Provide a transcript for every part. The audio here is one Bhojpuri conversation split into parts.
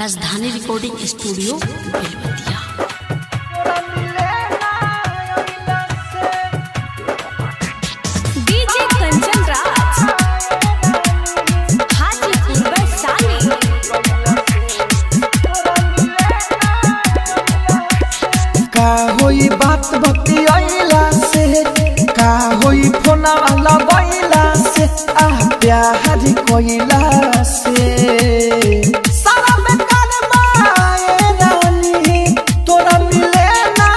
राजधानी recording studio Belwatiya. DJ Kanchan Raj Hajipur Vaishali. का होई बात बतियाइला से, का होई फोना लगैला से, आ प्यार कोइला से सारा बेकार माए रानी। तोरा मिले ना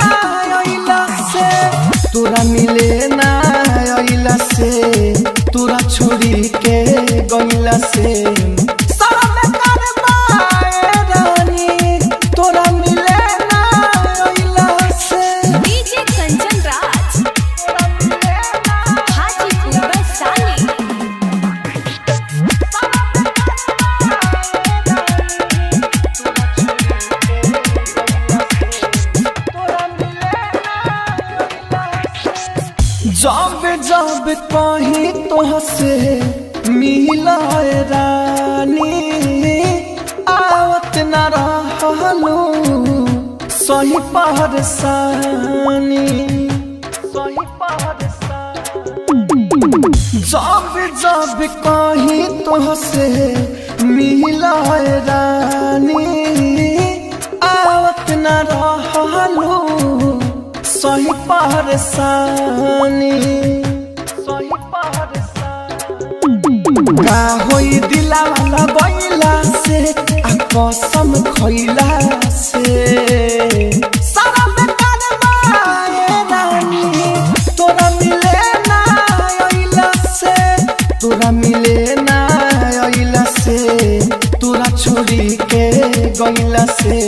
आइला से, तोरा मिले ना आइला से, तोरा छोड़ी के गइला से सारा बेकार माए रानी। तोरा मिले ना आइला से। डीजे कंचन राज हाजीपुर वैशाली। जब जब कहीं तोहसे मिलाए रानी, आवत न रहलू सही परेशानी, सही परेशानी। जब जब कहीं तोहसे मिलाए रानी, आवत न रहलू सही परेशानी, सही परेशानी। का होई दिलावा लगैला से, आ कसम खइला से सारा बेकार माए रानी। तोरा मिले ना आइला से, तोरा मिले ना आइला से, तोरा छोड़ी के गइला से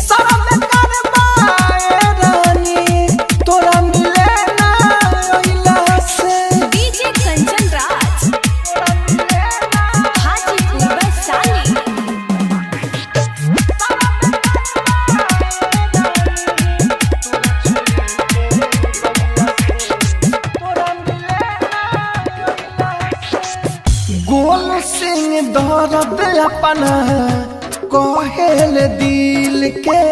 सारा बेकार माए रानी। तोरा मिले ना आइला से। डीजे कंचन राज हाजीपुर वैशाली। गोल सिंह दर्द अपना कहेल दिल के,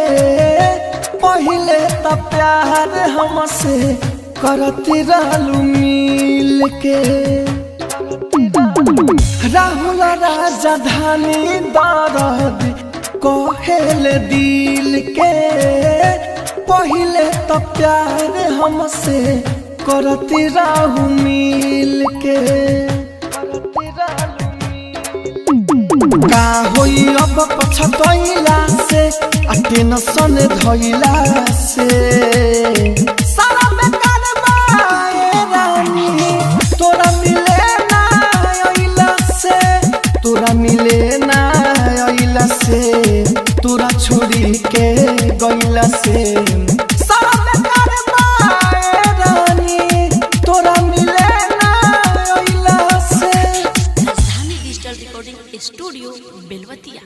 पहले तो प्यार हमसे करती रहलू मिल के। राहुल राजधानी दर्द कहेल दिल के, पहले तो प्यार हमसे करती रहू मिल के। का होई अब पछतैला से, आ टेंशन धइला से सारा बेकार माए रानी। तोरा मिले ना आइला से, तोरा मिले ना आइला से, तोरा छोड़ी के गइला से सारा बेकार माए रानी। तोरा मिले ना आइला से। राजधानी डिजिटल रिकॉर्डिंग स्टूडियो बेलवतिया।